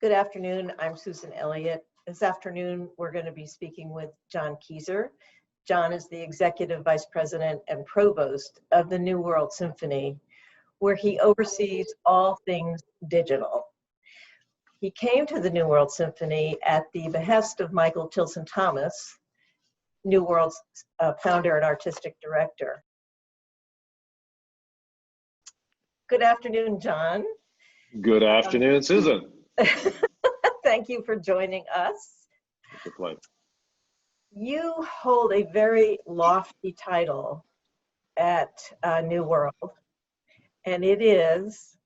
Good afternoon. I'm Susan Elliott. This afternoon, we're going to be speaking with John Kieser. John is the Executive Vice President and Provost of the New World Symphony, where he oversees all things digital. He came to the New World Symphony at the behest of Michael Tilson Thomas, New World's founder and artistic director. Good afternoon, John. Good afternoon, Susan. Thank you for joining us. It's a pleasure. You hold a very lofty title at New World, and it is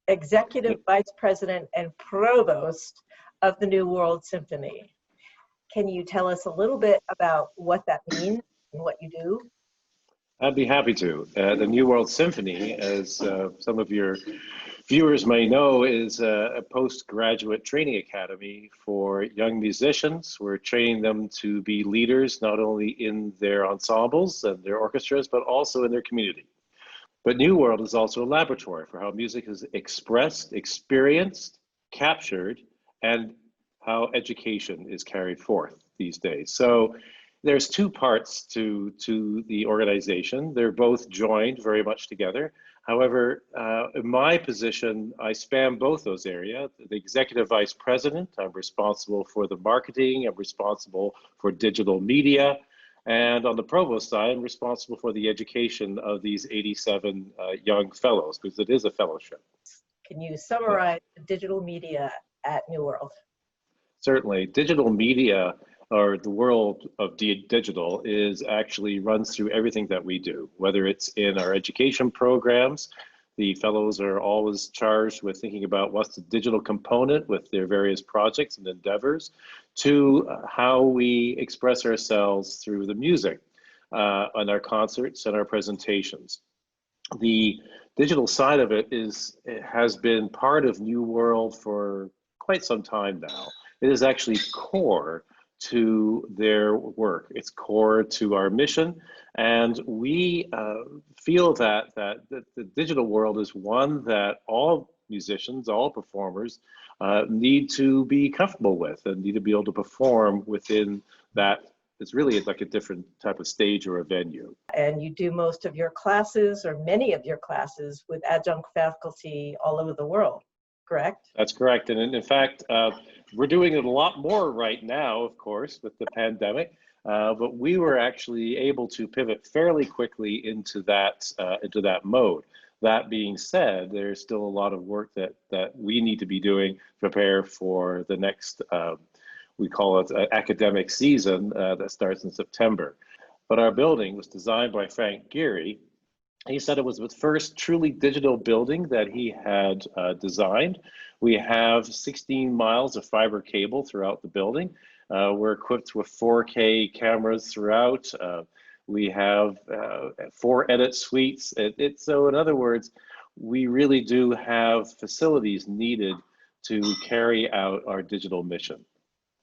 Executive Vice President and Provost of the New World Symphony. Can you tell us a little bit about what that means and what you do? I'd be happy to. The New World Symphony, as some of your viewers may know, is a postgraduate training academy for young musicians. We're training them to be leaders, not only in their ensembles and their orchestras, but also in their community. But New World is also a laboratory for how music is expressed, experienced, captured, and how education is carried forth these days. So there's two parts to the organization. They're both joined very much together. However, in my position, I span both those areas. The Executive Vice President, I'm responsible for the marketing, I'm responsible for digital media, and on the Provost side, I'm responsible for the education of these 87 young fellows, because it is a fellowship. Can you summarize the digital media at New World? Certainly. Digital media, or the world of digital, is actually runs through everything that we do, whether it's in our education programs. The fellows are always charged with thinking about what's the digital component with their various projects and endeavors, to how we express ourselves through the music on our concerts and our presentations. The digital side of it has been part of New World for quite some time now. It is actually core to their work. It's core to our mission, and we feel that the digital world is one that all musicians, all performers need to be comfortable with and need to be able to perform within that. It's really like a different type of stage or a venue. And you do most of your classes, or many of your classes, with adjunct faculty all over the world, correct? That's correct. And in fact, we're doing it a lot more right now, of course, with the pandemic, but we were actually able to pivot fairly quickly into that mode. That being said, there's still a lot of work that we need to be doing to prepare for the next, we call it academic season that starts in September. But our building was designed by Frank Gehry. He said it was the first truly digital building that he had designed. We have 16 miles of fiber cable throughout the building. We're equipped with 4K cameras throughout. We have 4 edit suites. So in other words, we really do have facilities needed to carry out our digital mission.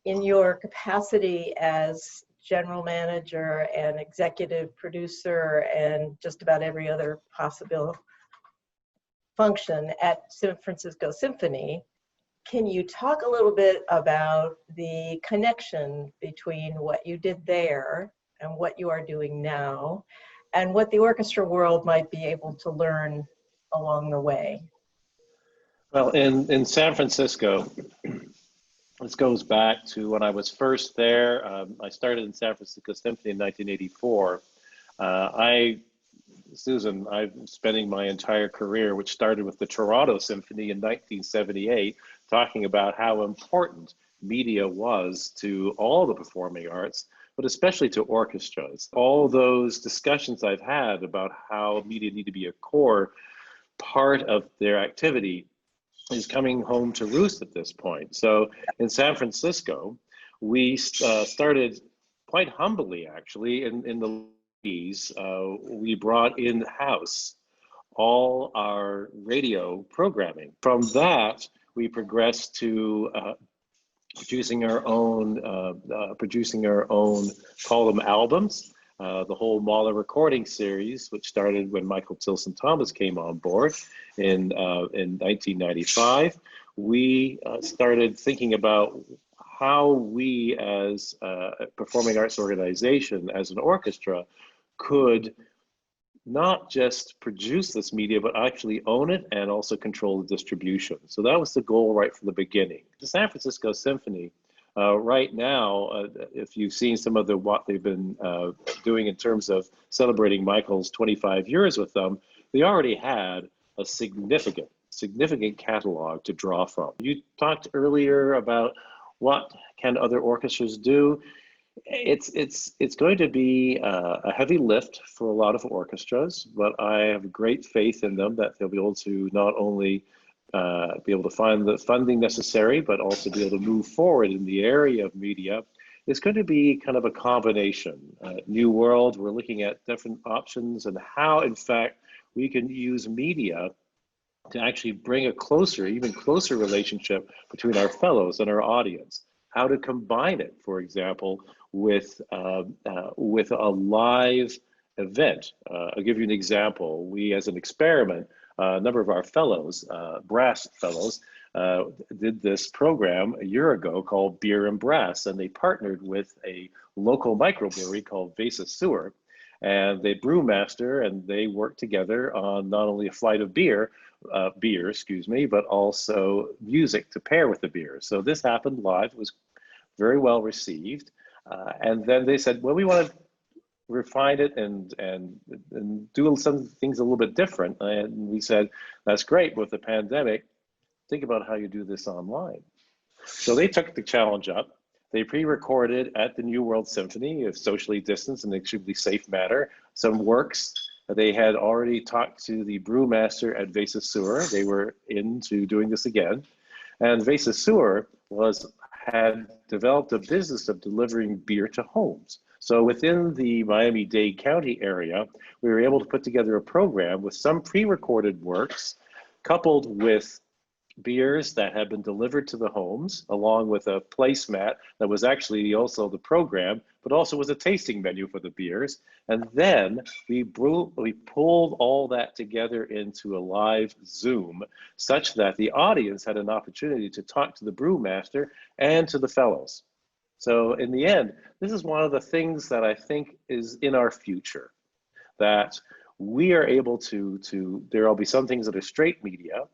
In your capacity as general manager and executive producer and just about every other possible function at San Francisco Symphony, can you talk a little bit about the connection between what you did there and what you are doing now, and what the orchestra world might be able to learn along the way? Well, in San Francisco, this goes back to when I was first there. I started in San Francisco Symphony in 1984. Susan, I'm spending my entire career, which started with the Toronto Symphony in 1978, talking about how important media was to all the performing arts, but especially to orchestras. All those discussions I've had about how media need to be a core part of their activity is coming home to roost at this point. So in San Francisco, we started quite humbly, actually, in the 80s. We brought in-house all our radio programming. From that, we progressed to producing our own, call them albums. the whole Mahler recording series, which started when Michael Tilson Thomas came on board in 1995. We started thinking about how we as a performing arts organization, as an orchestra, could not just produce this media, but actually own it and also control the distribution. So that was the goal right from the beginning. The San Francisco Symphony, right now, if you've seen some of what they've been doing in terms of celebrating Michael's 25 years with them, they already had a significant catalog to draw from. You talked earlier about what can other orchestras do. It's going to be a heavy lift for a lot of orchestras, but I have great faith in them that they'll be able to not only be able to find the funding necessary, but also be able to move forward in the area of media. It's going to be kind of a combination. New World, we're looking at different options and how, in fact, we can use media to actually bring a closer, even closer relationship between our fellows and our audience. How to combine it, for example, with a live event. I'll give you an example. We, as an experiment, a number of our fellows, brass fellows, did this program a year ago called Beer and Brass, and they partnered with a local microbrewery called Vesa Sewer, and they brewmaster, and they worked together on not only a flight of beer, but also music to pair with the beer. So this happened live. It was very well received. And then they said, well, we want to refine it and do some things a little bit different. And we said, that's great, with the pandemic, think about how you do this online. So they took the challenge up. They pre-recorded at the New World Symphony, a socially distanced and extremely safe manner, some works. They had already talked to the brewmaster at Vesa Sewer. They were into doing this again. And Vesa Sewer had developed a business of delivering beer to homes. So within the Miami-Dade County area, we were able to put together a program with some pre-recorded works coupled with beers that had been delivered to the homes, along with a placemat that was actually also the program, but also was a tasting menu for the beers. And then we pulled all that together into a live Zoom, such that the audience had an opportunity to talk to the brewmaster and to the fellows. So in the end, this is one of the things that I think is in our future, that we are able to there'll be some things that are straight media.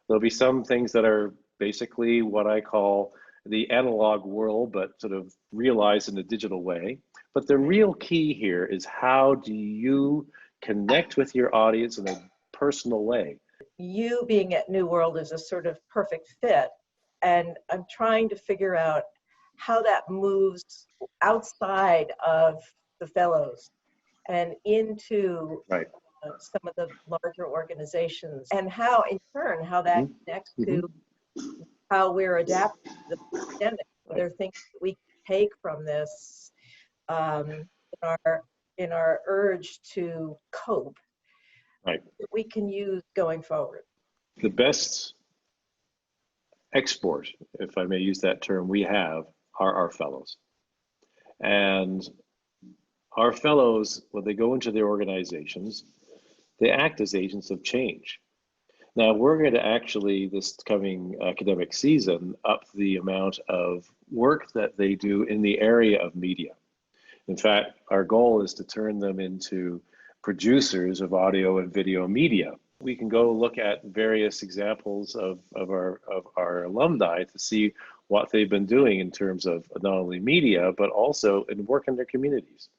There'll be some things that are basically what I call the analog world, but sort of realized in a digital way. But the real key here is, how do you connect with your audience in a personal way? You being at New World is a sort of perfect fit. And I'm trying to figure out how that moves outside of the fellows and into some of the larger organizations, and how in turn, how that connects to how we're adapting to the pandemic. There are things that we can take from this in our urge to cope, that we can use going forward. The best export, if I may use that term, we have are our fellows. And our fellows, when they go into their organizations, they act as agents of change. Now, we're going to actually, this coming academic season, up the amount of work that they do in the area of media. In fact, our goal is to turn them into producers of audio and video media. We can go look at various examples of our alumni to see what they've been doing in terms of not only media, but also in work in their communities.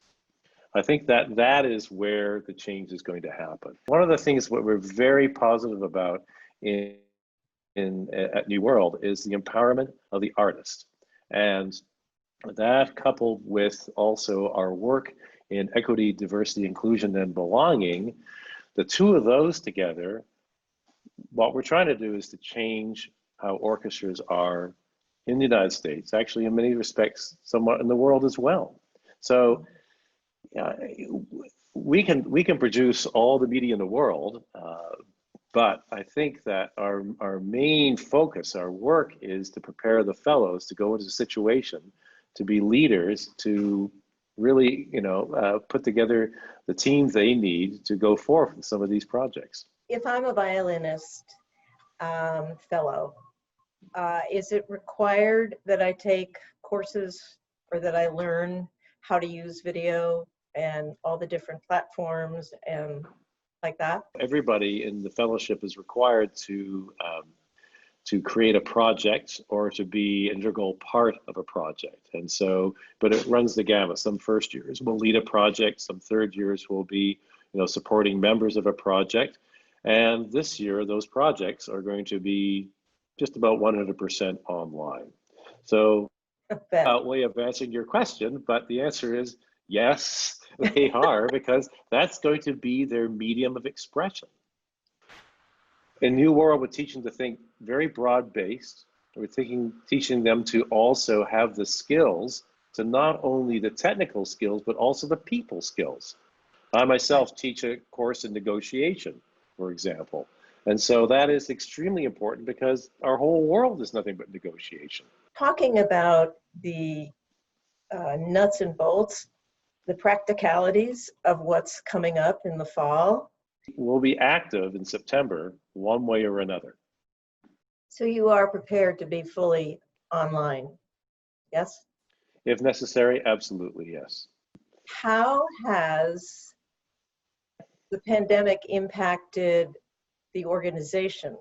I think that is where the change is going to happen. One of the things what we're very positive about at New World is the empowerment of the artist. And that, coupled with also our work in equity, diversity, inclusion, and belonging, the two of those together, what we're trying to do is to change how orchestras are in the United States, actually in many respects, somewhat in the world as well. So we can produce all the media in the world, but I think that our main focus, our work, is to prepare the fellows to go into a situation to be leaders, to really, put together the teams they need to go forward with some of these projects. If I'm a violinist fellow, is it required that I take courses or that I learn how to use video and all the different platforms and like that? Everybody in the fellowship is required to create a project or to be an integral part of a project. And so, but it runs the gamut. Some first years will lead a project, some third years will be, supporting members of a project. And this year, those projects are going to be just about 100% online. So, way of answering your question, but the answer is yes, they are, because that's going to be their medium of expression. In New World, we're teaching to think very broad-based. We're teaching them to also have the skills, to not only the technical skills, but also the people skills. I myself teach a course in negotiation, for example. And so that is extremely important because our whole world is nothing but negotiation. Talking about the nuts and bolts, the practicalities of what's coming up in the fall. We'll be active in September, one way or another. So you are prepared to be fully online, yes? If necessary, absolutely, yes. How has the pandemic impacted the organization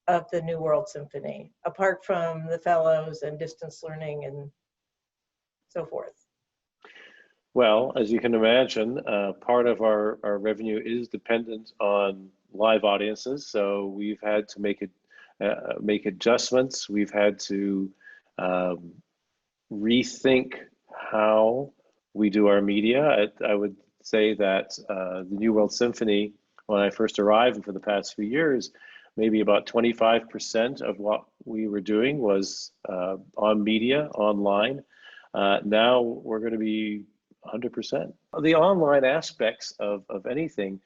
of the New World Symphony, apart from the fellows and distance learning and so forth? Well, as you can imagine, part of our revenue is dependent on live audiences. So we've had to make adjustments. We've had to rethink how we do our media. I would say that the New World Symphony, when I first arrived and for the past few years, maybe about 25% of what we were doing was on media, online. Now we're going to be 100%. The online aspects of anything,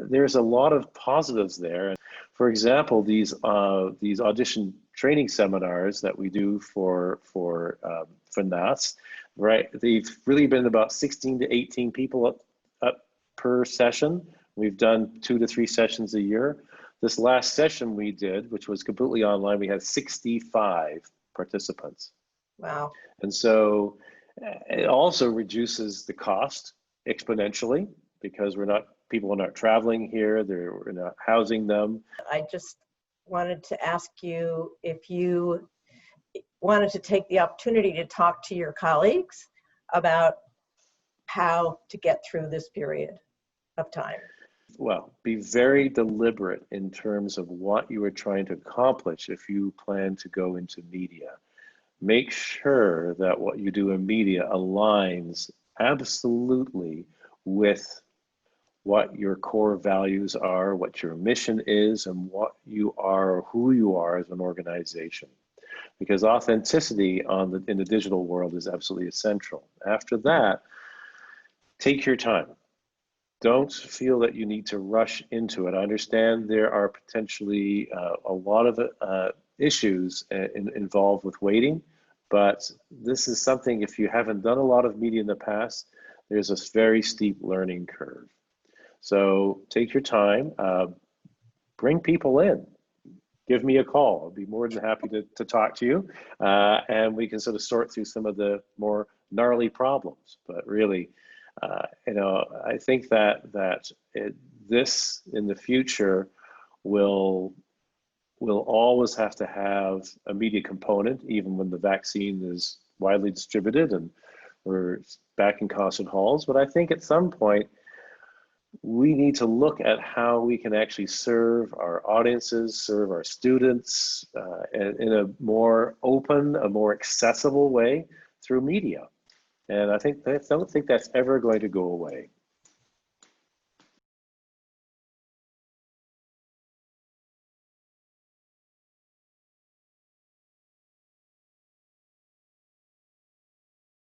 there's a lot of positives there. For example, these audition training seminars that we do for NAS, right? They've really been about 16 to 18 people up per session. We've done 2 to 3 sessions a year. This last session we did, which was completely online, we had 65 participants. Wow. And so it also reduces the cost exponentially because people are not traveling here, we're not housing them. I just wanted to ask you if you wanted to take the opportunity to talk to your colleagues about how to get through this period of time. Well, be very deliberate in terms of what you are trying to accomplish if you plan to go into media. Make sure that what you do in media aligns absolutely with what your core values are, what your mission is, and what you are, or who you are as an organization. Because authenticity in the digital world is absolutely essential. After that, take your time. Don't feel that you need to rush into it. I understand there are potentially a lot of issues involved with waiting, but this is something, if you haven't done a lot of media in the past, there's a very steep learning curve. So take your time, bring people in, give me a call. I'll be more than happy to talk to you, and we can sort of sort through some of the more gnarly problems. But really, I think that this in the future will always have to have a media component, even when the vaccine is widely distributed and we're back in concert halls. But I think at some point, we need to look at how we can actually serve our audiences, serve our students in a more open, a more accessible way through media. And I don't think that's ever going to go away.